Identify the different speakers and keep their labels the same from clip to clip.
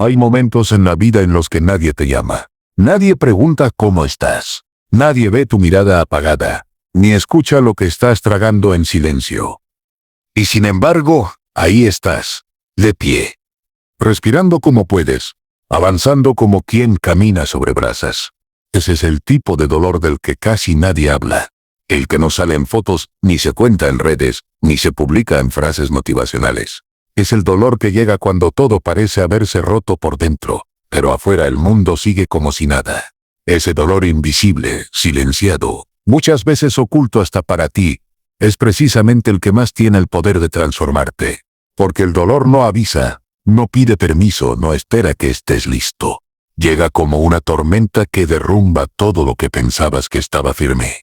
Speaker 1: Hay momentos en la vida en los que nadie te llama. Nadie pregunta cómo estás. Nadie ve tu mirada apagada, ni escucha lo que estás tragando en silencio. Y sin embargo, ahí estás, de pie, respirando como puedes, avanzando como quien camina sobre brasas. Ese es el tipo de dolor del que casi nadie habla. El que no sale en fotos, ni se cuenta en redes, ni se publica en frases motivacionales. Es el dolor que llega cuando todo parece haberse roto por dentro, pero afuera el mundo sigue como si nada. Ese dolor invisible, silenciado, muchas veces oculto hasta para ti, es precisamente el que más tiene el poder de transformarte. Porque el dolor no avisa, no pide permiso, no espera que estés listo. Llega como una tormenta que derrumba todo lo que pensabas que estaba firme.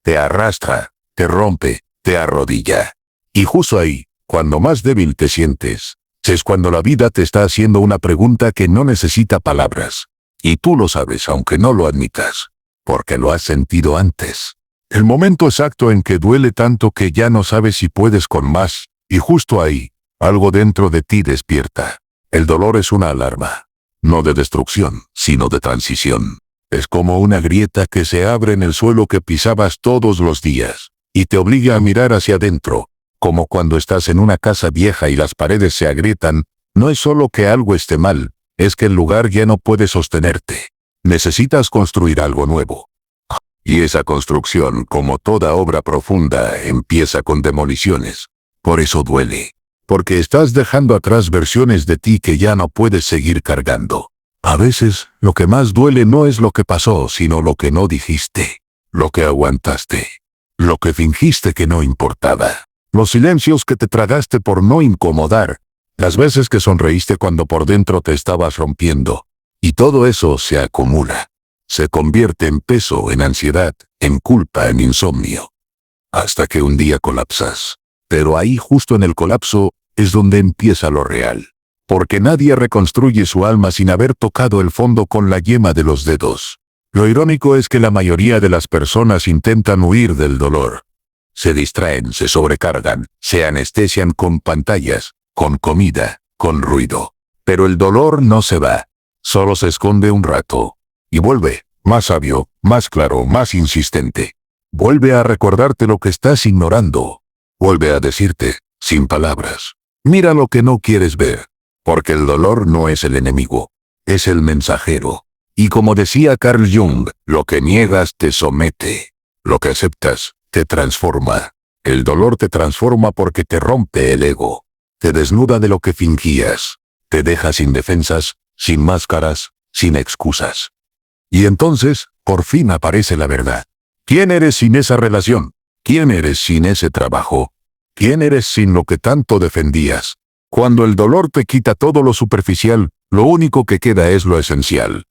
Speaker 1: Te arrastra, te rompe, te arrodilla. Y justo ahí, cuando más débil te sientes, es cuando la vida te está haciendo una pregunta que no necesita palabras. Y tú lo sabes aunque no lo admitas, porque lo has sentido antes. El momento exacto en que duele tanto que ya no sabes si puedes con más, y justo ahí, algo dentro de ti despierta. El dolor es una alarma, no de destrucción, sino de transición. Es como una grieta que se abre en el suelo que pisabas todos los días, y te obliga a mirar hacia adentro, como cuando estás en una casa vieja y las paredes se agrietan. No es solo que algo esté mal, es que el lugar ya no puede sostenerte. Necesitas construir algo nuevo. Y esa construcción, como toda obra profunda, empieza con demoliciones. Por eso duele. Porque estás dejando atrás versiones de ti que ya no puedes seguir cargando. A veces, lo que más duele no es lo que pasó, sino lo que no dijiste. Lo que aguantaste. Lo que fingiste que no importaba. Los silencios que te tragaste por no incomodar. Las veces que sonreíste cuando por dentro te estabas rompiendo. Y todo eso se acumula. Se convierte en peso, en ansiedad, en culpa, en insomnio. Hasta que un día colapsas. Pero ahí justo en el colapso, es donde empieza lo real. Porque nadie reconstruye su alma sin haber tocado el fondo con la yema de los dedos. Lo irónico es que la mayoría de las personas intentan huir del dolor. Se distraen, se sobrecargan, se anestesian con pantallas, con comida, con ruido. Pero el dolor no se va. Solo se esconde un rato. Y vuelve, más sabio, más claro, más insistente. Vuelve a recordarte lo que estás ignorando. Vuelve a decirte, sin palabras, mira lo que no quieres ver. Porque el dolor no es el enemigo, es el mensajero. Y como decía Carl Jung, lo que niegas te somete. Lo que aceptas, te transforma. El dolor te transforma porque te rompe el ego. Te desnuda de lo que fingías. Te deja sin defensas, sin máscaras, sin excusas. Y entonces, por fin aparece la verdad. ¿Quién eres sin esa relación? ¿Quién eres sin ese trabajo? ¿Quién eres sin lo que tanto defendías? Cuando el dolor te quita todo lo superficial, lo único que queda es lo esencial.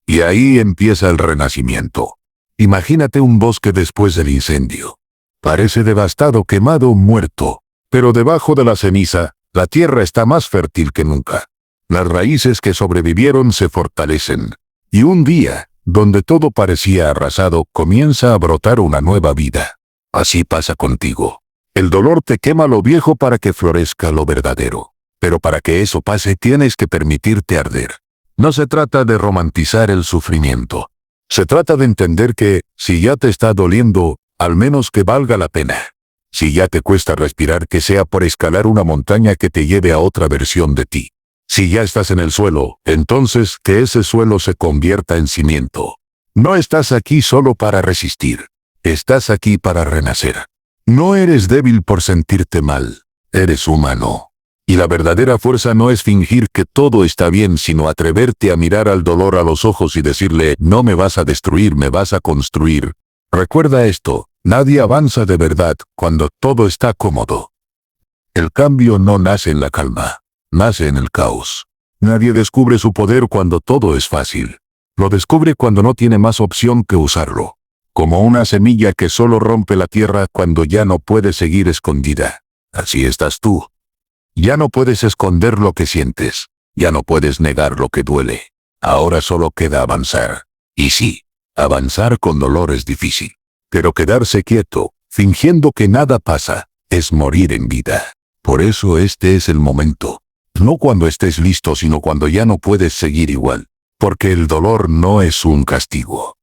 Speaker 1: Y ahí empieza el renacimiento. Imagínate un bosque después del incendio. Parece devastado, quemado, muerto. Pero debajo de la ceniza, la tierra está más fértil que nunca. Las raíces que sobrevivieron se fortalecen. Y un día, donde todo parecía arrasado, comienza a brotar una nueva vida. Así pasa contigo. El dolor te quema lo viejo para que florezca lo verdadero. Pero para que eso pase tienes que permitirte arder. No se trata de romantizar el sufrimiento. Se trata de entender que, si ya te está doliendo, al menos que valga la pena. Si ya te cuesta respirar, que sea por escalar una montaña que te lleve a otra versión de ti. Si ya estás en el suelo, entonces que ese suelo se convierta en cimiento. No estás aquí solo para resistir. Estás aquí para renacer. No eres débil por sentirte mal. Eres humano. Y la verdadera fuerza no es fingir que todo está bien, sino atreverte a mirar al dolor a los ojos y decirle, no me vas a destruir, me vas a construir. Recuerda esto, nadie avanza de verdad cuando todo está cómodo. El cambio no nace en la calma, nace en el caos. Nadie descubre su poder cuando todo es fácil. Lo descubre cuando no tiene más opción que usarlo. Como una semilla que solo rompe la tierra cuando ya no puede seguir escondida. Así estás tú. Ya no puedes esconder lo que sientes. Ya no puedes negar lo que duele. Ahora solo queda avanzar. Y sí, avanzar con dolor es difícil. Pero quedarse quieto, fingiendo que nada pasa, es morir en vida. Por eso este es el momento. No cuando estés listo, sino cuando ya no puedes seguir igual. Porque el dolor no es un castigo.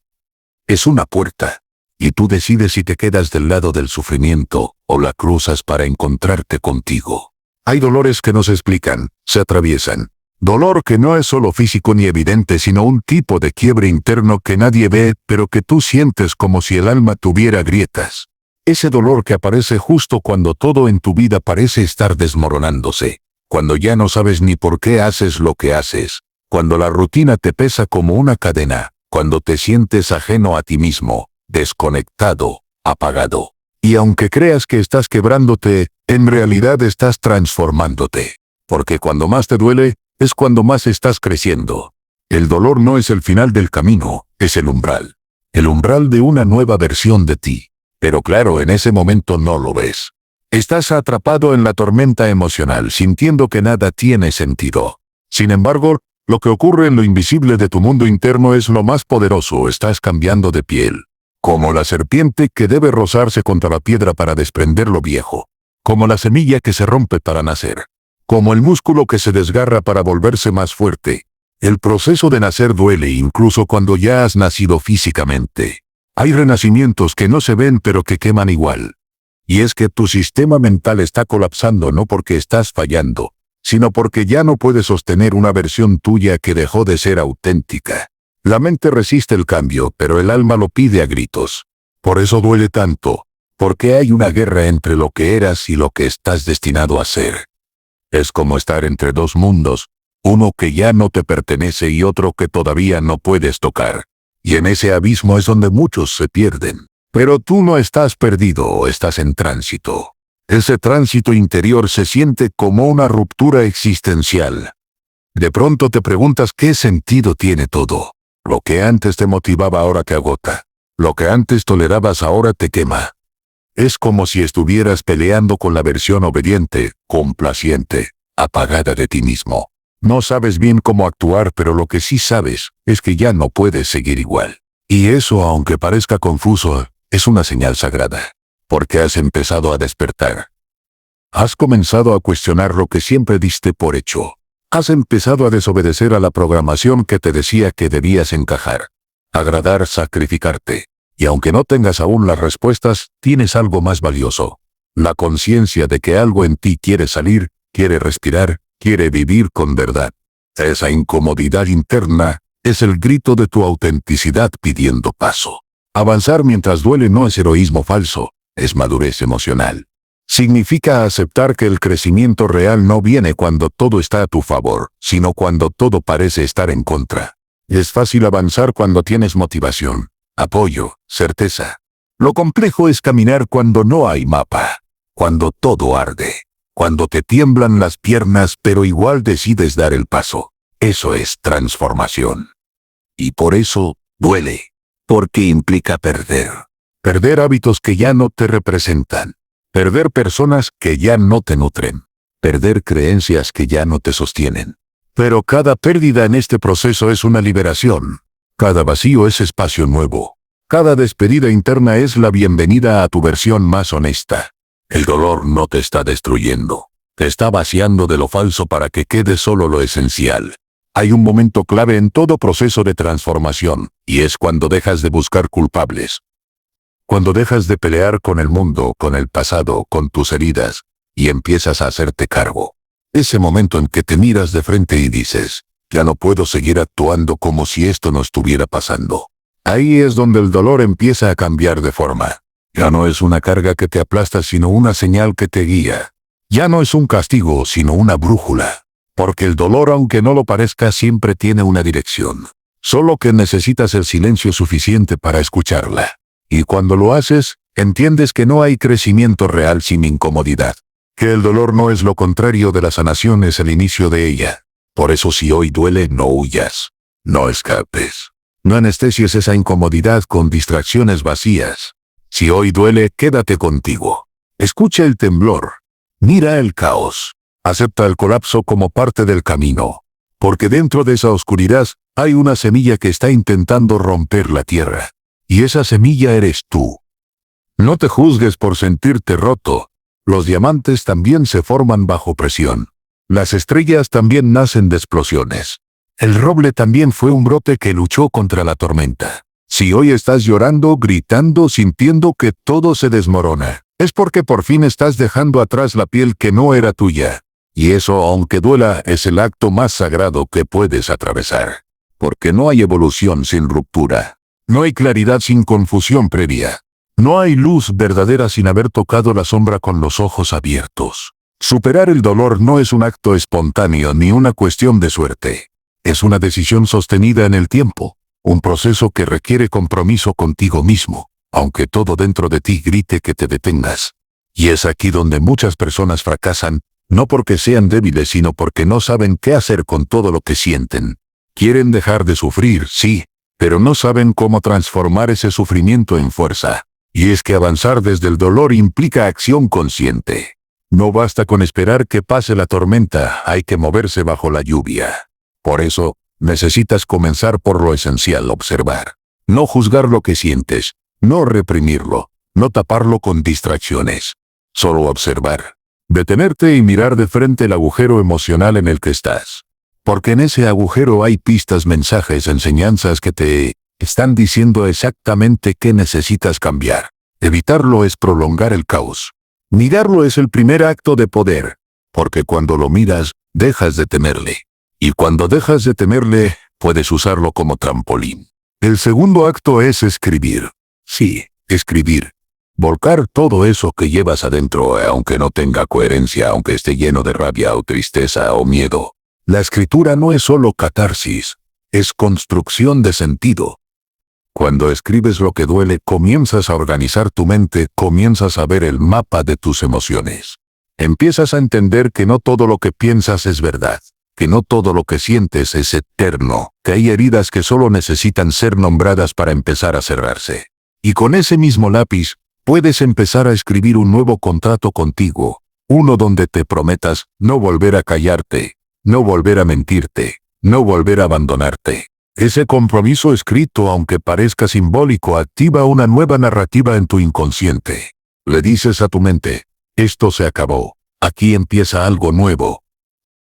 Speaker 1: Es una puerta. Y tú decides si te quedas del lado del sufrimiento o la cruzas para encontrarte contigo. Hay dolores que no se explican, se atraviesan. Dolor que no es solo físico ni evidente, sino un tipo de quiebre interno que nadie ve, pero que tú sientes como si el alma tuviera grietas. Ese dolor que aparece justo cuando todo en tu vida parece estar desmoronándose. Cuando ya no sabes ni por qué haces lo que haces. Cuando la rutina te pesa como una cadena. Cuando te sientes ajeno a ti mismo, desconectado, apagado. Y aunque creas que estás quebrándote, en realidad estás transformándote. Porque cuando más te duele, es cuando más estás creciendo. El dolor no es el final del camino, es el umbral. El umbral de una nueva versión de ti. Pero claro, en ese momento no lo ves. Estás atrapado en la tormenta emocional, sintiendo que nada tiene sentido. Sin embargo, lo que ocurre en lo invisible de tu mundo interno es lo más poderoso. Estás cambiando de piel. Como la serpiente que debe rozarse contra la piedra para desprender lo viejo. Como la semilla que se rompe para nacer. Como el músculo que se desgarra para volverse más fuerte. El proceso de nacer duele incluso cuando ya has nacido físicamente. Hay renacimientos que no se ven pero que queman igual. Y es que tu sistema mental está colapsando no porque estás fallando, sino porque ya no puedes sostener una versión tuya que dejó de ser auténtica. La mente resiste el cambio, pero el alma lo pide a gritos. Por eso duele tanto, porque hay una guerra entre lo que eras y lo que estás destinado a ser. Es como estar entre dos mundos, uno que ya no te pertenece y otro que todavía no puedes tocar. Y en ese abismo es donde muchos se pierden. Pero tú no estás perdido, estás en tránsito. Ese tránsito interior se siente como una ruptura existencial. De pronto te preguntas qué sentido tiene todo. Lo que antes te motivaba ahora te agota. Lo que antes tolerabas ahora te quema. Es como si estuvieras peleando con la versión obediente, complaciente, apagada de ti mismo. No sabes bien cómo actuar, pero lo que sí sabes es que ya no puedes seguir igual. Y eso, aunque parezca confuso, es una señal sagrada. Porque has empezado a despertar. Has comenzado a cuestionar lo que siempre diste por hecho. Has empezado a desobedecer a la programación que te decía que debías encajar. Agradar, sacrificarte. Y aunque no tengas aún las respuestas, tienes algo más valioso. La conciencia de que algo en ti quiere salir, quiere respirar, quiere vivir con verdad. Esa incomodidad interna es el grito de tu autenticidad pidiendo paso. Avanzar mientras duele no es heroísmo falso, es madurez emocional. Significa aceptar que el crecimiento real no viene cuando todo está a tu favor, sino cuando todo parece estar en contra. Es fácil avanzar cuando tienes motivación, apoyo, certeza. Lo complejo es caminar cuando no hay mapa, cuando todo arde, cuando te tiemblan las piernas pero igual decides dar el paso. Eso es transformación. Y por eso, duele. Porque implica perder. Perder hábitos que ya no te representan. Perder personas que ya no te nutren. Perder creencias que ya no te sostienen. Pero cada pérdida en este proceso es una liberación. Cada vacío es espacio nuevo. Cada despedida interna es la bienvenida a tu versión más honesta. El dolor no te está destruyendo. Te está vaciando de lo falso para que quede solo lo esencial. Hay un momento clave en todo proceso de transformación, y es cuando dejas de buscar culpables. Cuando dejas de pelear con el mundo, con el pasado, con tus heridas, y empiezas a hacerte cargo. Ese momento en que te miras de frente y dices, ya no puedo seguir actuando como si esto no estuviera pasando. Ahí es donde el dolor empieza a cambiar de forma. Ya no es una carga que te aplasta, sino una señal que te guía. Ya no es un castigo, sino una brújula. Porque el dolor, aunque no lo parezca, siempre tiene una dirección. Solo que necesitas el silencio suficiente para escucharla. Y cuando lo haces, entiendes que no hay crecimiento real sin incomodidad. Que el dolor no es lo contrario de la sanación, es el inicio de ella. Por eso si hoy duele, no huyas. No escapes. No anestesies esa incomodidad con distracciones vacías. Si hoy duele, quédate contigo. Escucha el temblor. Mira el caos. Acepta el colapso como parte del camino. Porque dentro de esa oscuridad, hay una semilla que está intentando romper la tierra. Y esa semilla eres tú. No te juzgues por sentirte roto. Los diamantes también se forman bajo presión. Las estrellas también nacen de explosiones. El roble también fue un brote que luchó contra la tormenta. Si hoy estás llorando, gritando, sintiendo que todo se desmorona, es porque por fin estás dejando atrás la piel que no era tuya. Y eso, aunque duela, es el acto más sagrado que puedes atravesar. Porque no hay evolución sin ruptura. No hay claridad sin confusión previa. No hay luz verdadera sin haber tocado la sombra con los ojos abiertos. Superar el dolor no es un acto espontáneo ni una cuestión de suerte. Es una decisión sostenida en el tiempo. Un proceso que requiere compromiso contigo mismo, aunque todo dentro de ti grite que te detengas. Y es aquí donde muchas personas fracasan, no porque sean débiles, sino porque no saben qué hacer con todo lo que sienten. Quieren dejar de sufrir, sí, pero no saben cómo transformar ese sufrimiento en fuerza. Y es que avanzar desde el dolor implica acción consciente. No basta con esperar que pase la tormenta, hay que moverse bajo la lluvia. Por eso, necesitas comenzar por lo esencial: observar. No juzgar lo que sientes, no reprimirlo, no taparlo con distracciones. Solo observar. Detenerte y mirar de frente el agujero emocional en el que estás. Porque en ese agujero hay pistas, mensajes, enseñanzas que te están diciendo exactamente qué necesitas cambiar. Evitarlo es prolongar el caos. Mirarlo es el primer acto de poder. Porque cuando lo miras, dejas de temerle. Y cuando dejas de temerle, puedes usarlo como trampolín. El segundo acto es escribir. Sí, escribir. Volcar todo eso que llevas adentro, aunque no tenga coherencia, aunque esté lleno de rabia o tristeza o miedo. La escritura no es solo catarsis, es construcción de sentido. Cuando escribes lo que duele, comienzas a organizar tu mente, comienzas a ver el mapa de tus emociones. Empiezas a entender que no todo lo que piensas es verdad, que no todo lo que sientes es eterno, que hay heridas que solo necesitan ser nombradas para empezar a cerrarse. Y con ese mismo lápiz, puedes empezar a escribir un nuevo contrato contigo, uno donde te prometas no volver a callarte, no volver a mentirte, no volver a abandonarte. Ese compromiso escrito, aunque parezca simbólico, activa una nueva narrativa en tu inconsciente. Le dices a tu mente: esto se acabó, aquí empieza algo nuevo.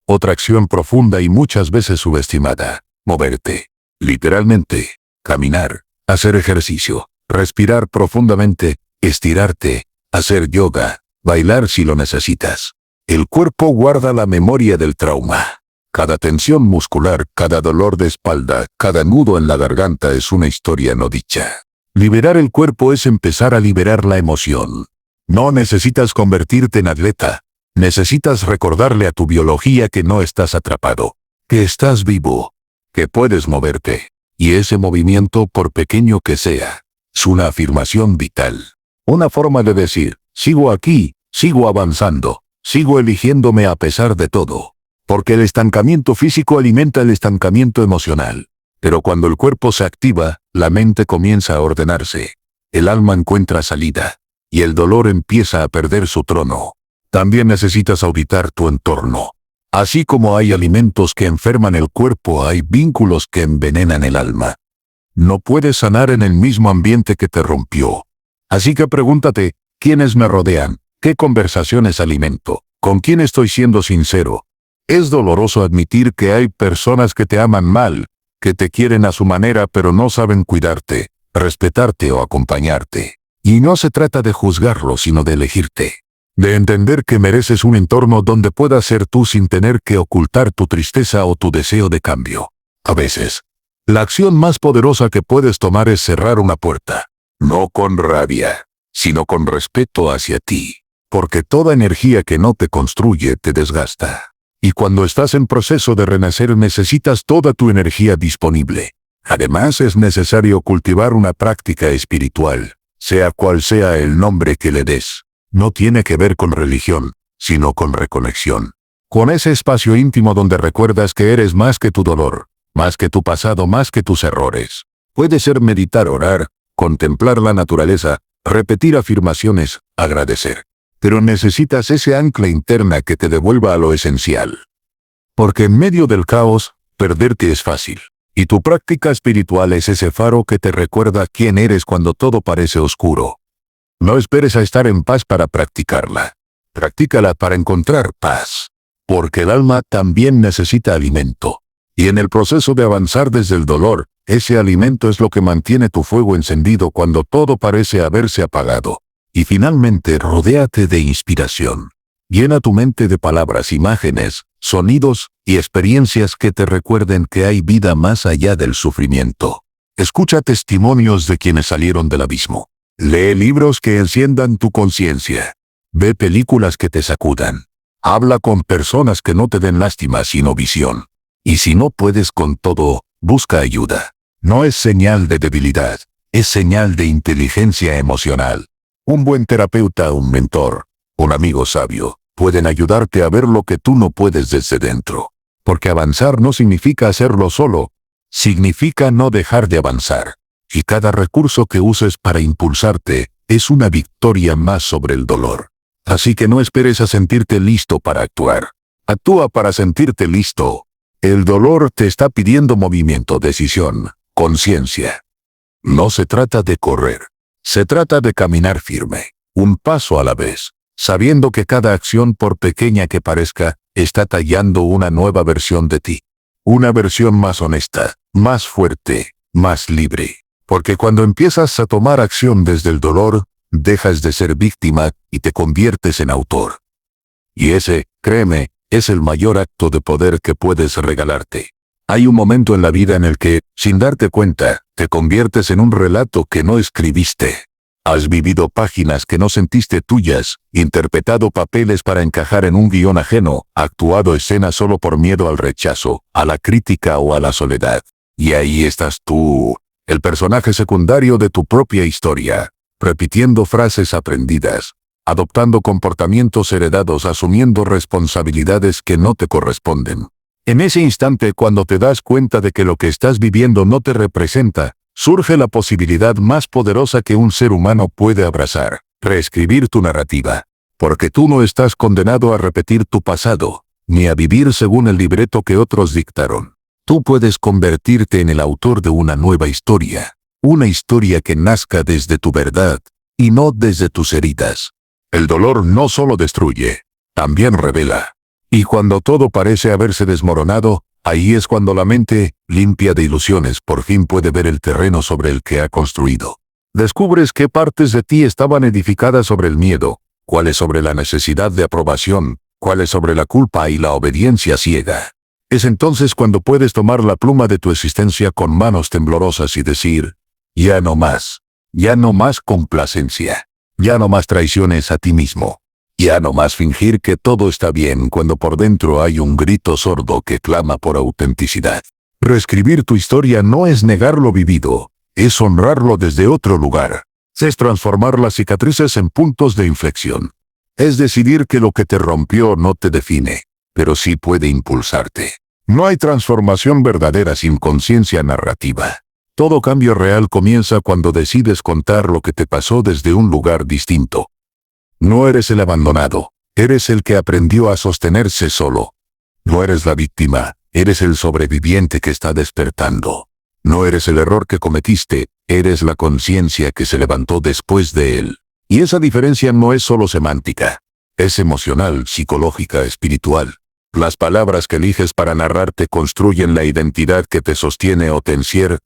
Speaker 1: Otra acción profunda y muchas veces subestimada: moverte. Literalmente, caminar, hacer ejercicio, respirar profundamente, estirarte, hacer yoga, bailar si lo necesitas. El cuerpo guarda la memoria del trauma. Cada tensión muscular, cada dolor de espalda, cada nudo en la garganta es una historia no dicha. Liberar el cuerpo es empezar a liberar la emoción. No necesitas convertirte en atleta. Necesitas recordarle a tu biología que no estás atrapado, que estás vivo, que puedes moverte. Y ese movimiento, por pequeño que sea, es una afirmación vital. Una forma de decir: sigo aquí, sigo avanzando, sigo eligiéndome a pesar de todo. Porque el estancamiento físico alimenta el estancamiento emocional. Pero cuando el cuerpo se activa, la mente comienza a ordenarse. El alma encuentra salida. Y el dolor empieza a perder su trono. También necesitas auditar tu entorno. Así como hay alimentos que enferman el cuerpo, hay vínculos que envenenan el alma. No puedes sanar en el mismo ambiente que te rompió. Así que pregúntate: ¿quiénes me rodean? ¿Qué conversaciones alimento? ¿Con quién estoy siendo sincero? Es doloroso admitir que hay personas que te aman mal, que te quieren a su manera pero no saben cuidarte, respetarte o acompañarte. Y no se trata de juzgarlo, sino de elegirte. De entender que mereces un entorno donde puedas ser tú sin tener que ocultar tu tristeza o tu deseo de cambio. A veces, la acción más poderosa que puedes tomar es cerrar una puerta. No con rabia, sino con respeto hacia ti. Porque toda energía que no te construye te desgasta. Y cuando estás en proceso de renacer necesitas toda tu energía disponible. Además es necesario cultivar una práctica espiritual, sea cual sea el nombre que le des. No tiene que ver con religión, sino con reconexión. Con ese espacio íntimo donde recuerdas que eres más que tu dolor, más que tu pasado, más que tus errores. Puede ser meditar, orar, contemplar la naturaleza, repetir afirmaciones, agradecer. Pero necesitas ese ancla interna que te devuelva a lo esencial. Porque en medio del caos, perderte es fácil. Y tu práctica espiritual es ese faro que te recuerda quién eres cuando todo parece oscuro. No esperes a estar en paz para practicarla. Practícala para encontrar paz. porque el alma también necesita alimento. Y en el proceso de avanzar desde el dolor, ese alimento es lo que mantiene tu fuego encendido cuando todo parece haberse apagado. Y finalmente, rodéate de inspiración. Llena tu mente de palabras, imágenes, sonidos y experiencias que te recuerden que hay vida más allá del sufrimiento. Escucha testimonios de quienes salieron del abismo. Lee libros que enciendan tu conciencia. Ve películas que te sacudan. Habla con personas que no te den lástima sino visión. Y si no puedes con todo, busca ayuda. No es señal de debilidad, es señal de inteligencia emocional. Un buen terapeuta, un mentor, un amigo sabio, pueden ayudarte a ver lo que tú no puedes desde dentro. Porque avanzar no significa hacerlo solo, significa no dejar de avanzar. Y cada recurso que uses para impulsarte es una victoria más sobre el dolor. Así que no esperes a sentirte listo para actuar. Actúa para sentirte listo. El dolor te está pidiendo movimiento, decisión, conciencia. No se trata de correr. Se trata de caminar firme, un paso a la vez, sabiendo que cada acción, por pequeña que parezca, está tallando una nueva versión de ti. Una versión más honesta, más fuerte, más libre. Porque cuando empiezas a tomar acción desde el dolor, dejas de ser víctima y te conviertes en autor. Y ese, créeme, es el mayor acto de poder que puedes regalarte. Hay un momento en la vida en el que, sin darte cuenta, te conviertes en un relato que no escribiste. Has vivido páginas que no sentiste tuyas, interpretado papeles para encajar en un guión ajeno, actuado escenas solo por miedo al rechazo, a la crítica o a la soledad. Y ahí estás tú, el personaje secundario de tu propia historia, repitiendo frases aprendidas, adoptando comportamientos heredados, asumiendo responsabilidades que no te corresponden. En ese instante, cuando te das cuenta de que lo que estás viviendo no te representa, surge la posibilidad más poderosa que un ser humano puede abrazar: reescribir tu narrativa. Porque tú no estás condenado a repetir tu pasado, ni a vivir según el libreto que otros dictaron. Tú puedes convertirte en el autor de una nueva historia. Una historia que nazca desde tu verdad, y no desde tus heridas. El dolor no solo destruye, también revela. Y cuando todo parece haberse desmoronado, ahí es cuando la mente, limpia de ilusiones, por fin puede ver el terreno sobre el que ha construido. Descubres qué partes de ti estaban edificadas sobre el miedo, cuáles sobre la necesidad de aprobación, cuáles sobre la culpa y la obediencia ciega. Es entonces cuando puedes tomar la pluma de tu existencia con manos temblorosas y decir: ya no más complacencia, ya no más traiciones a ti mismo. Ya no más fingir que todo está bien cuando por dentro hay un grito sordo que clama por autenticidad. Reescribir tu historia no es negar lo vivido, es honrarlo desde otro lugar. Es transformar las cicatrices en puntos de inflexión. Es decidir que lo que te rompió no te define, pero sí puede impulsarte. No hay transformación verdadera sin conciencia narrativa. Todo cambio real comienza cuando decides contar lo que te pasó desde un lugar distinto. No eres el abandonado, eres el que aprendió a sostenerse solo. No eres la víctima, eres el sobreviviente que está despertando. No eres el error que cometiste, eres la conciencia que se levantó después de él. Y esa diferencia no es solo semántica, es emocional, psicológica, espiritual. Las palabras que eliges para narrarte construyen la identidad que te sostiene o te encierra.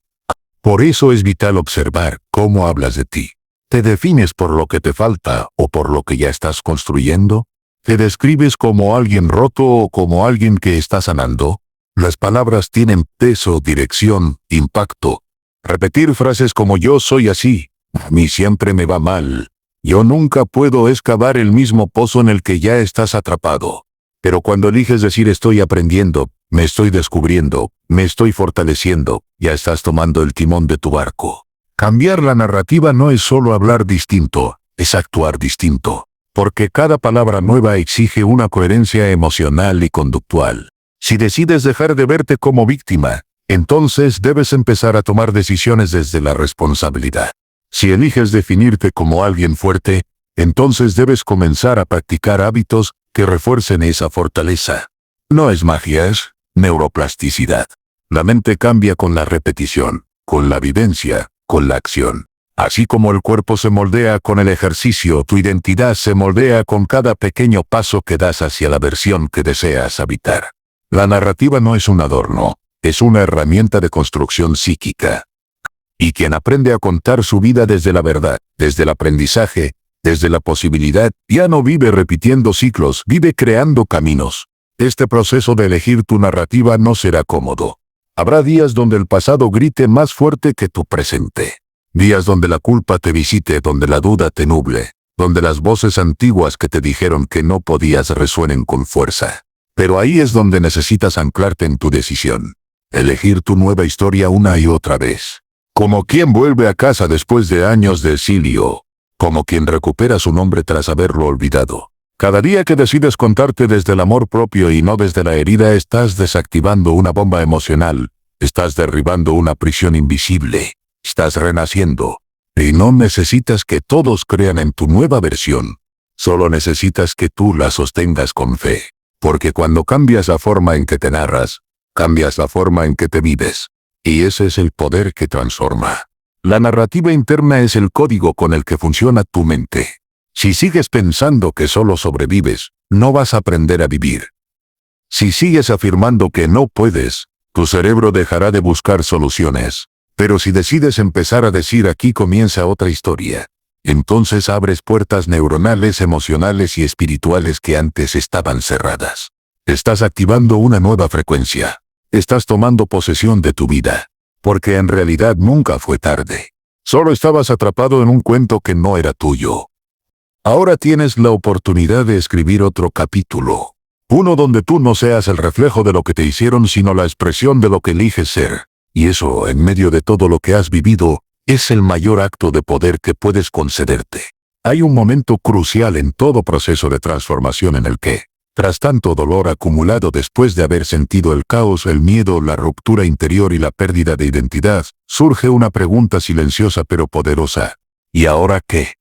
Speaker 1: Por eso es vital observar cómo hablas de ti. ¿Te defines por lo que te falta o por lo que ya estás construyendo? ¿Te describes como alguien roto o como alguien que está sanando? Las palabras tienen peso, dirección, impacto. Repetir frases como yo soy así, a mí siempre me va mal, yo nunca puedo excavar el mismo pozo en el que ya estás atrapado. Pero cuando eliges decir estoy aprendiendo, me estoy descubriendo, me estoy fortaleciendo, ya estás tomando el timón de tu barco. Cambiar la narrativa no es solo hablar distinto, es actuar distinto. Porque cada palabra nueva exige una coherencia emocional y conductual. Si decides dejar de verte como víctima, entonces debes empezar a tomar decisiones desde la responsabilidad. Si eliges definirte como alguien fuerte, entonces debes comenzar a practicar hábitos que refuercen esa fortaleza. No es magia, es neuroplasticidad. La mente cambia con la repetición, con la vivencia, con la acción. Así como el cuerpo se moldea con el ejercicio, tu identidad se moldea con cada pequeño paso que das hacia la versión que deseas habitar. La narrativa no es un adorno, es una herramienta de construcción psíquica. Y quien aprende a contar su vida desde la verdad, desde el aprendizaje, desde la posibilidad, ya no vive repitiendo ciclos, vive creando caminos. Este proceso de elegir tu narrativa no será cómodo. Habrá días donde el pasado grite más fuerte que tu presente. Días donde la culpa te visite, donde la duda te nuble, donde las voces antiguas que te dijeron que no podías resuenen con fuerza. Pero ahí es donde necesitas anclarte en tu decisión. Elegir tu nueva historia una y otra vez. Como quien vuelve a casa después de años de exilio. Como quien recupera su nombre tras haberlo olvidado. Cada día que decides contarte desde el amor propio y no desde la herida, estás desactivando una bomba emocional. Estás derribando una prisión invisible. Estás renaciendo. Y no necesitas que todos crean en tu nueva versión. Solo necesitas que tú la sostengas con fe. Porque cuando cambias la forma en que te narras, cambias la forma en que te vives. Y ese es el poder que transforma. La narrativa interna es el código con el que funciona tu mente. Si sigues pensando que solo sobrevives, no vas a aprender a vivir. Si sigues afirmando que no puedes, tu cerebro dejará de buscar soluciones. Pero si decides empezar a decir aquí comienza otra historia, entonces abres puertas neuronales, emocionales y espirituales que antes estaban cerradas. Estás activando una nueva frecuencia. Estás tomando posesión de tu vida. Porque en realidad nunca fue tarde. Solo estabas atrapado en un cuento que no era tuyo. Ahora tienes la oportunidad de escribir otro capítulo. Uno donde tú no seas el reflejo de lo que te hicieron, sino la expresión de lo que eliges ser. Y eso, en medio de todo lo que has vivido, es el mayor acto de poder que puedes concederte. Hay un momento crucial en todo proceso de transformación en el que, tras tanto dolor acumulado después de haber sentido el caos, el miedo, la ruptura interior y la pérdida de identidad, surge una pregunta silenciosa pero poderosa. ¿Y ahora qué?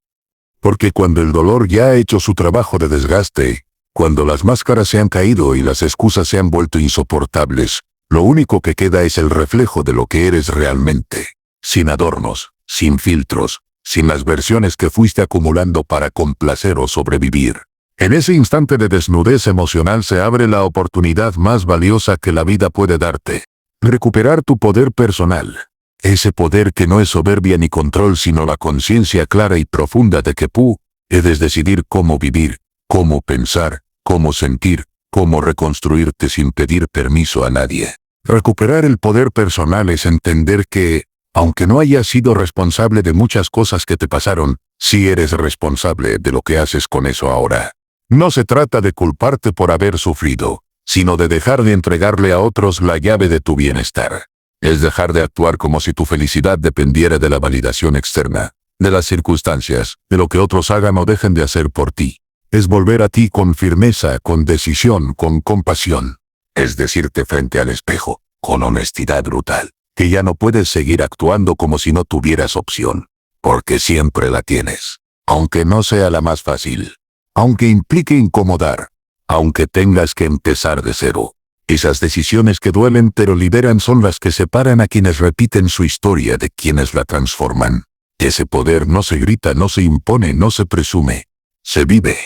Speaker 1: Porque cuando el dolor ya ha hecho su trabajo de desgaste, cuando las máscaras se han caído y las excusas se han vuelto insoportables, lo único que queda es el reflejo de lo que eres realmente. Sin adornos, sin filtros, sin las versiones que fuiste acumulando para complacer o sobrevivir. En ese instante de desnudez emocional se abre la oportunidad más valiosa que la vida puede darte. Recuperar tu poder personal. Ese poder que no es soberbia ni control, sino la conciencia clara y profunda de que puedes decidir cómo vivir, cómo pensar, cómo sentir, cómo reconstruirte sin pedir permiso a nadie. Recuperar el poder personal es entender que, aunque no hayas sido responsable de muchas cosas que te pasaron, sí eres responsable de lo que haces con eso ahora. No se trata de culparte por haber sufrido, sino de dejar de entregarle a otros la llave de tu bienestar. Es dejar de actuar como si tu felicidad dependiera de la validación externa, de las circunstancias, de lo que otros hagan o dejen de hacer por ti. Es volver a ti con firmeza, con decisión, con compasión. Es decirte frente al espejo, con honestidad brutal, que ya no puedes seguir actuando como si no tuvieras opción. Porque siempre la tienes. Aunque no sea la más fácil. Aunque implique incomodar. Aunque tengas que empezar de cero. Esas decisiones que duelen pero liberan son las que separan a quienes repiten su historia de quienes la transforman. Ese poder no se grita, no se impone, no se presume. Se vive.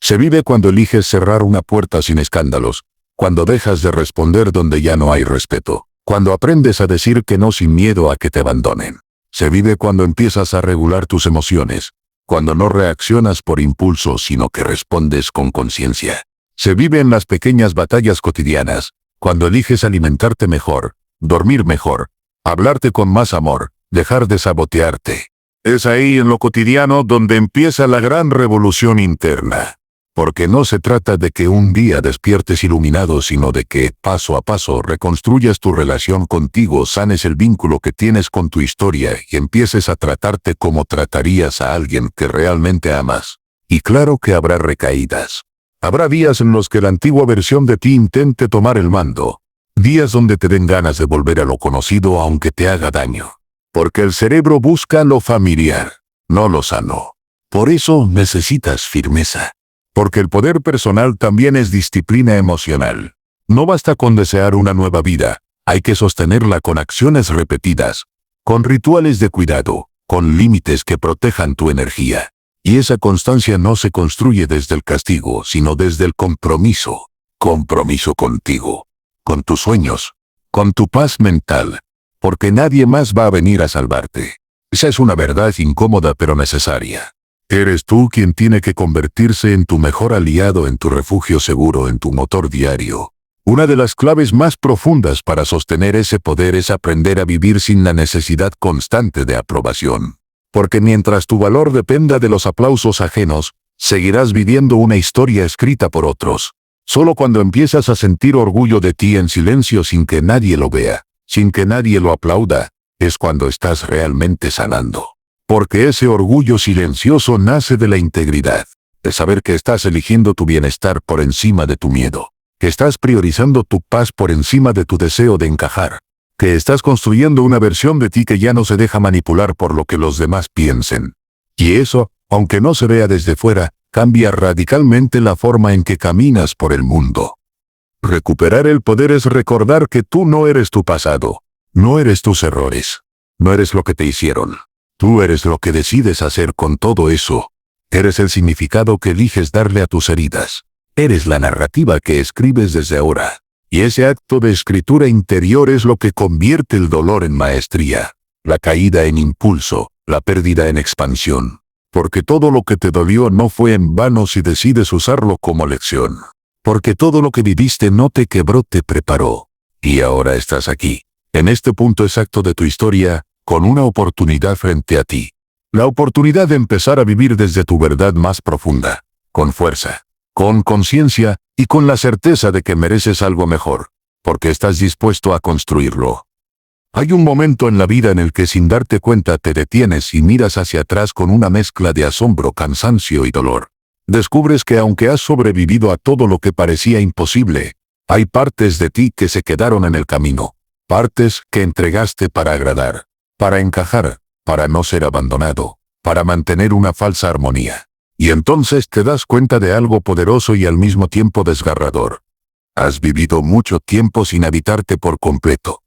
Speaker 1: Se vive cuando eliges cerrar una puerta sin escándalos. Cuando dejas de responder donde ya no hay respeto. Cuando aprendes a decir que no sin miedo a que te abandonen. Se vive cuando empiezas a regular tus emociones. Cuando no reaccionas por impulso sino que respondes con conciencia. Se vive en las pequeñas batallas cotidianas. Cuando eliges alimentarte mejor, dormir mejor, hablarte con más amor, dejar de sabotearte. Es ahí en lo cotidiano donde empieza la gran revolución interna. Porque no se trata de que un día despiertes iluminado, sino de que, paso a paso, reconstruyas tu relación contigo, sanes el vínculo que tienes con tu historia y empieces a tratarte como tratarías a alguien que realmente amas. Y claro que habrá recaídas. Habrá días en los que la antigua versión de ti intente tomar el mando. Días donde te den ganas de volver a lo conocido aunque te haga daño. Porque el cerebro busca lo familiar, no lo sano. Por eso necesitas firmeza. Porque el poder personal también es disciplina emocional. No basta con desear una nueva vida, hay que sostenerla con acciones repetidas, con rituales de cuidado, con límites que protejan tu energía. Y esa constancia no se construye desde el castigo, sino desde el compromiso. Compromiso contigo, con tus sueños, con tu paz mental, porque nadie más va a venir a salvarte. Esa es una verdad incómoda pero necesaria. Eres tú quien tiene que convertirse en tu mejor aliado, en tu refugio seguro, en tu motor diario. Una de las claves más profundas para sostener ese poder es aprender a vivir sin la necesidad constante de aprobación. Porque mientras tu valor dependa de los aplausos ajenos, seguirás viviendo una historia escrita por otros. Solo cuando empiezas a sentir orgullo de ti en silencio sin que nadie lo vea, sin que nadie lo aplauda, es cuando estás realmente sanando. Porque ese orgullo silencioso nace de la integridad, de saber que estás eligiendo tu bienestar por encima de tu miedo, que estás priorizando tu paz por encima de tu deseo de encajar, que estás construyendo una versión de ti que ya no se deja manipular por lo que los demás piensen. Y eso, aunque no se vea desde fuera, cambia radicalmente la forma en que caminas por el mundo. Recuperar el poder es recordar que tú no eres tu pasado, no eres tus errores, no eres lo que te hicieron. Tú eres lo que decides hacer con todo eso. Eres el significado que eliges darle a tus heridas. Eres la narrativa que escribes desde ahora. Y ese acto de escritura interior es lo que convierte el dolor en maestría, la caída en impulso, la pérdida en expansión. Porque todo lo que te dolió no fue en vano si decides usarlo como lección. Porque todo lo que viviste no te quebró, te preparó. Y ahora estás aquí, en este punto exacto de tu historia, con una oportunidad frente a ti. La oportunidad de empezar a vivir desde tu verdad más profunda, con fuerza, con conciencia y con la certeza de que mereces algo mejor, porque estás dispuesto a construirlo. Hay un momento en la vida en el que sin darte cuenta te detienes y miras hacia atrás con una mezcla de asombro, cansancio y dolor. Descubres que aunque has sobrevivido a todo lo que parecía imposible, hay partes de ti que se quedaron en el camino, partes que entregaste para agradar, para encajar, para no ser abandonado, para mantener una falsa armonía. Y entonces te das cuenta de algo poderoso y al mismo tiempo desgarrador. Has vivido mucho tiempo sin habitarte por completo.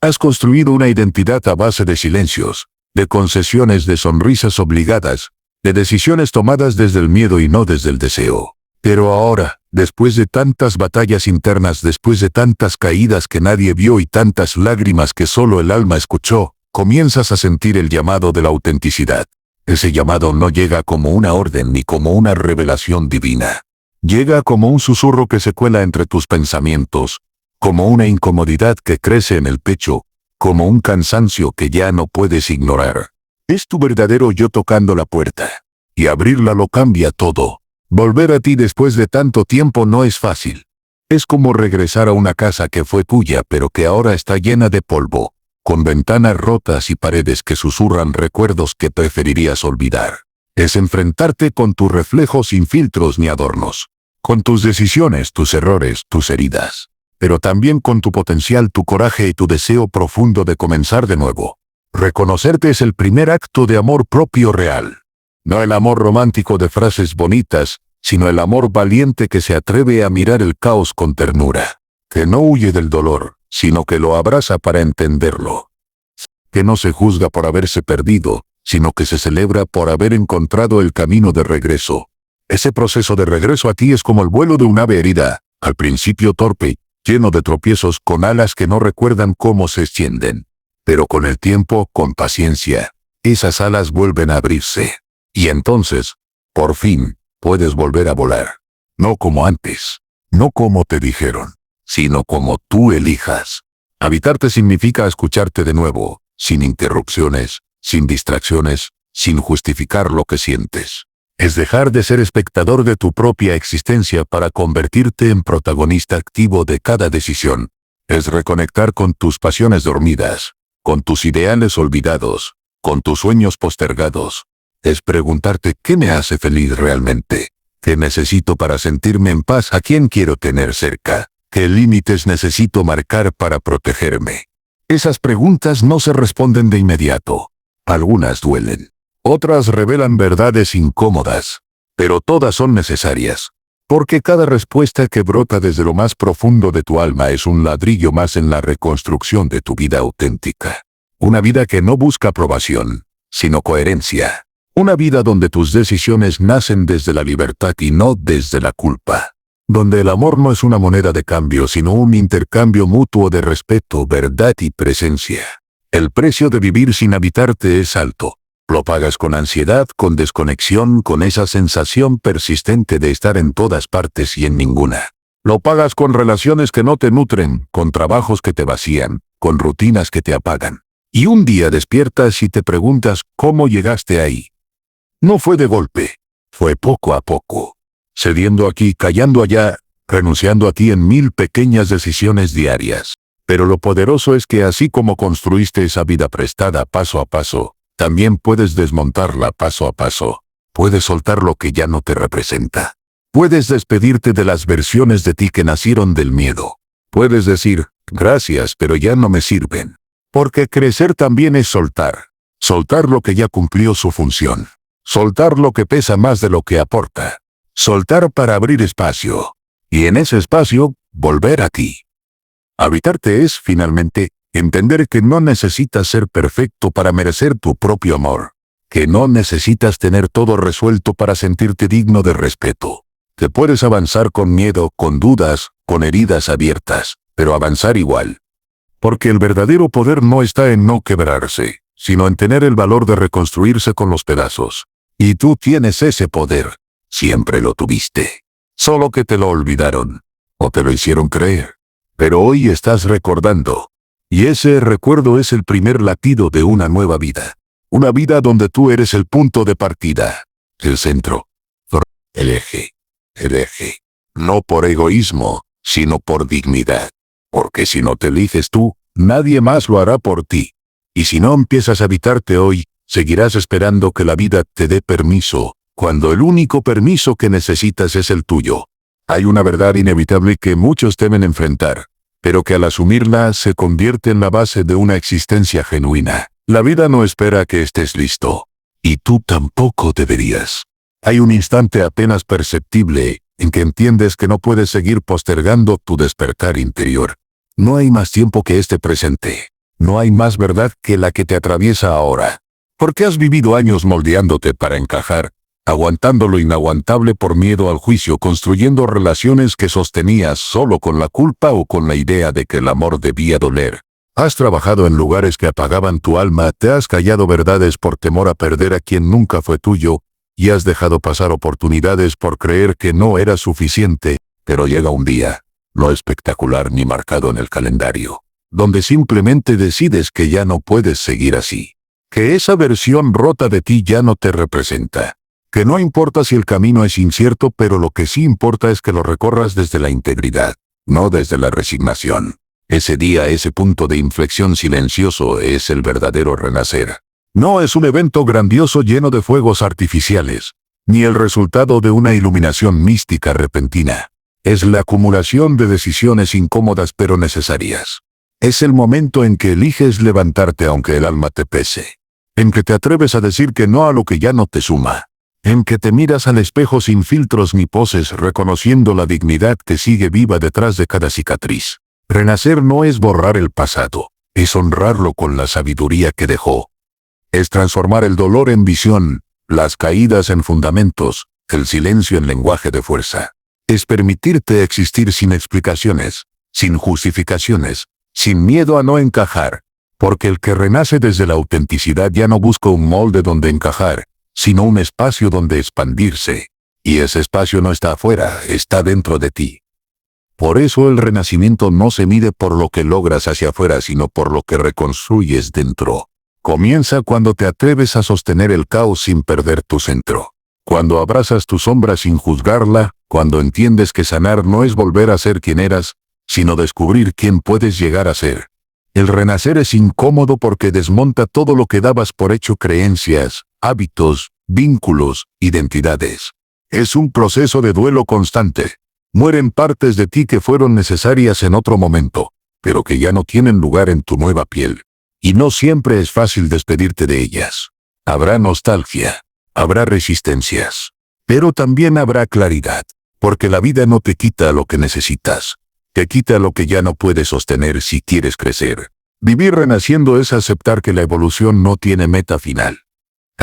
Speaker 1: Has construido una identidad a base de silencios, de concesiones, de sonrisas obligadas, de decisiones tomadas desde el miedo y no desde el deseo. Pero ahora, después de tantas batallas internas, después de tantas caídas que nadie vio y tantas lágrimas que solo el alma escuchó, comienzas a sentir el llamado de la autenticidad. Ese llamado no llega como una orden ni como una revelación divina. Llega como un susurro que se cuela entre tus pensamientos, como una incomodidad que crece en el pecho, como un cansancio que ya no puedes ignorar. Es tu verdadero yo tocando la puerta. Y abrirla lo cambia todo. Volver a ti después de tanto tiempo no es fácil. Es como regresar a una casa que fue tuya pero que ahora está llena de polvo, con ventanas rotas y paredes que susurran recuerdos que preferirías olvidar. Es enfrentarte con tu reflejo sin filtros ni adornos, con tus decisiones, tus errores, tus heridas, pero también con tu potencial, tu coraje y tu deseo profundo de comenzar de nuevo. Reconocerte es el primer acto de amor propio real. No el amor romántico de frases bonitas, sino el amor valiente que se atreve a mirar el caos con ternura, que no huye del dolor, sino que lo abraza para entenderlo. Que no se juzga por haberse perdido, sino que se celebra por haber encontrado el camino de regreso. Ese proceso de regreso a ti es como el vuelo de un ave herida, al principio torpe, lleno de tropiezos, con alas que no recuerdan cómo se extienden. Pero con el tiempo, con paciencia, esas alas vuelven a abrirse. Y entonces, por fin, puedes volver a volar. No como antes, no como te dijeron, sino como tú elijas. Habitarte significa escucharte de nuevo, sin interrupciones, sin distracciones, sin justificar lo que sientes. Es dejar de ser espectador de tu propia existencia para convertirte en protagonista activo de cada decisión. Es reconectar con tus pasiones dormidas, con tus ideales olvidados, con tus sueños postergados. Es preguntarte qué me hace feliz realmente, qué necesito para sentirme en paz, a quién quiero tener cerca, qué límites necesito marcar para protegerme. Esas preguntas no se responden de inmediato. Algunas duelen. Otras revelan verdades incómodas. Pero todas son necesarias. Porque cada respuesta que brota desde lo más profundo de tu alma es un ladrillo más en la reconstrucción de tu vida auténtica. Una vida que no busca aprobación, sino coherencia. Una vida donde tus decisiones nacen desde la libertad y no desde la culpa. Donde el amor no es una moneda de cambio, sino un intercambio mutuo de respeto, verdad y presencia. El precio de vivir sin habitarte es alto. Lo pagas con ansiedad, con desconexión, con esa sensación persistente de estar en todas partes y en ninguna. Lo pagas con relaciones que no te nutren, con trabajos que te vacían, con rutinas que te apagan. Y un día despiertas y te preguntas cómo llegaste ahí. No fue de golpe, fue poco a poco. Cediendo aquí, callando allá, renunciando aquí en 1000 pequeñas decisiones diarias. Pero lo poderoso es que así como construiste esa vida prestada paso a paso, también puedes desmontarla paso a paso. Puedes soltar lo que ya no te representa. Puedes despedirte de las versiones de ti que nacieron del miedo. Puedes decir, gracias, pero ya no me sirven. Porque crecer también es soltar. Soltar lo que ya cumplió su función. Soltar lo que pesa más de lo que aporta. Soltar para abrir espacio. Y en ese espacio, volver a ti. Habitarte es, finalmente, entender que no necesitas ser perfecto para merecer tu propio amor. Que no necesitas tener todo resuelto para sentirte digno de respeto. Que puedes avanzar con miedo, con dudas, con heridas abiertas, pero avanzar igual. Porque el verdadero poder no está en no quebrarse, sino en tener el valor de reconstruirse con los pedazos. Y tú tienes ese poder. Siempre lo tuviste. Solo que te lo olvidaron. O te lo hicieron creer. Pero hoy estás recordando. Y ese recuerdo es el primer latido de una nueva vida. Una vida donde tú eres el punto de partida. El centro. El eje. El eje. No por egoísmo, sino por dignidad. Porque si no te eliges tú, nadie más lo hará por ti. Y si no empiezas a habitarte hoy, seguirás esperando que la vida te dé permiso, cuando el único permiso que necesitas es el tuyo. Hay una verdad inevitable que muchos temen enfrentar, pero que al asumirla se convierte en la base de una existencia genuina. La vida no espera a que estés listo. Y tú tampoco deberías. Hay un instante apenas perceptible, en que entiendes que no puedes seguir postergando tu despertar interior. No hay más tiempo que este presente. No hay más verdad que la que te atraviesa ahora. Porque has vivido años moldeándote para encajar, aguantando lo inaguantable por miedo al juicio, construyendo relaciones que sostenías solo con la culpa o con la idea de que el amor debía doler. Has trabajado en lugares que apagaban tu alma, te has callado verdades por temor a perder a quien nunca fue tuyo, y has dejado pasar oportunidades por creer que no era suficiente, pero llega un día, no espectacular ni marcado en el calendario, donde simplemente decides que ya no puedes seguir así. Que esa versión rota de ti ya no te representa. Que no importa si el camino es incierto, pero lo que sí importa es que lo recorras desde la integridad, no desde la resignación. Ese día, ese punto de inflexión silencioso es el verdadero renacer. No es un evento grandioso lleno de fuegos artificiales, ni el resultado de una iluminación mística repentina. Es la acumulación de decisiones incómodas pero necesarias. Es el momento en que eliges levantarte aunque el alma te pese. En que te atreves a decir que no a lo que ya no te suma. En que te miras al espejo sin filtros ni poses, reconociendo la dignidad que sigue viva detrás de cada cicatriz. Renacer no es borrar el pasado, es honrarlo con la sabiduría que dejó. Es transformar el dolor en visión, las caídas en fundamentos, el silencio en lenguaje de fuerza. Es permitirte existir sin explicaciones, sin justificaciones, sin miedo a no encajar. Porque el que renace desde la autenticidad ya no busca un molde donde encajar, sino un espacio donde expandirse. Y ese espacio no está afuera, está dentro de ti. Por eso el renacimiento no se mide por lo que logras hacia afuera, sino por lo que reconstruyes dentro. Comienza cuando te atreves a sostener el caos sin perder tu centro. Cuando abrazas tu sombra sin juzgarla, cuando entiendes que sanar no es volver a ser quien eras, sino descubrir quién puedes llegar a ser. El renacer es incómodo porque desmonta todo lo que dabas por hecho: creencias, hábitos, vínculos, identidades. Es un proceso de duelo constante. Mueren partes de ti que fueron necesarias en otro momento, pero que ya no tienen lugar en tu nueva piel. Y no siempre es fácil despedirte de ellas. Habrá nostalgia, habrá resistencias, pero también habrá claridad, porque la vida no te quita lo que necesitas. Te quita lo que ya no puedes sostener si quieres crecer. Vivir renaciendo es aceptar que la evolución no tiene meta final.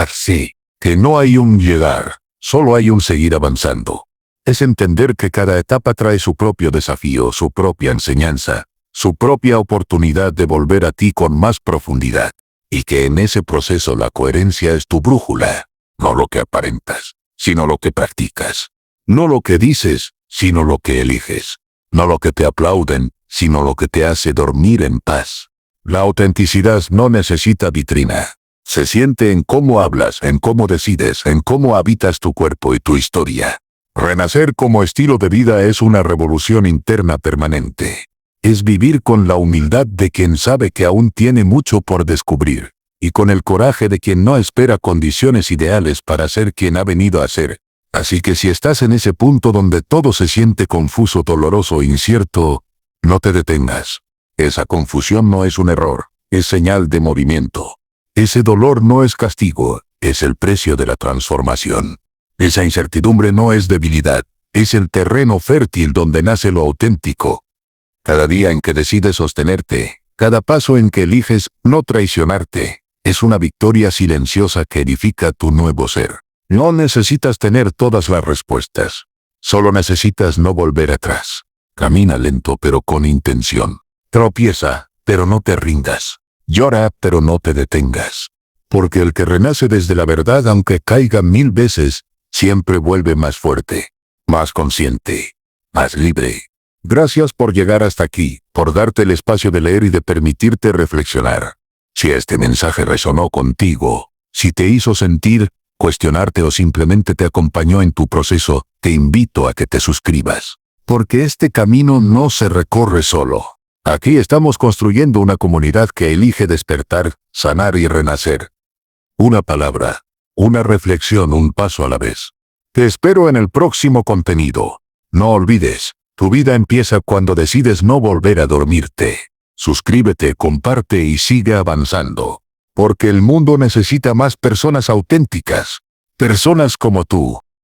Speaker 1: Así que no hay un llegar, solo hay un seguir avanzando. Es entender que cada etapa trae su propio desafío, su propia enseñanza, su propia oportunidad de volver a ti con más profundidad. Y que en ese proceso la coherencia es tu brújula, no lo que aparentas, sino lo que practicas. No lo que dices, sino lo que eliges. No lo que te aplauden, sino lo que te hace dormir en paz. La autenticidad no necesita vitrina. Se siente en cómo hablas, en cómo decides, en cómo habitas tu cuerpo y tu historia. Renacer como estilo de vida es una revolución interna permanente. Es vivir con la humildad de quien sabe que aún tiene mucho por descubrir, y con el coraje de quien no espera condiciones ideales para ser quien ha venido a ser. Así que si estás en ese punto donde todo se siente confuso, doloroso, incierto, no te detengas. Esa confusión no es un error, es señal de movimiento. Ese dolor no es castigo, es el precio de la transformación. Esa incertidumbre no es debilidad, es el terreno fértil donde nace lo auténtico. Cada día en que decides sostenerte, cada paso en que eliges no traicionarte, es una victoria silenciosa que edifica tu nuevo ser. No necesitas tener todas las respuestas. Solo necesitas no volver atrás. Camina lento pero con intención. Tropieza, pero no te rindas. Llora, pero no te detengas. Porque el que renace desde la verdad, aunque caiga 1000 veces, siempre vuelve más fuerte, más consciente, más libre. Gracias por llegar hasta aquí, por darte el espacio de leer y de permitirte reflexionar. Si este mensaje resonó contigo, si te hizo sentir, cuestionarte o simplemente te acompañó en tu proceso, te invito a que te suscribas. Porque este camino no se recorre solo. Aquí estamos construyendo una comunidad que elige despertar, sanar y renacer. Una palabra, una reflexión, un paso a la vez. Te espero en el próximo contenido. No olvides, tu vida empieza cuando decides no volver a dormirte. Suscríbete, comparte y sigue avanzando. Porque el mundo necesita más personas auténticas. Personas como tú.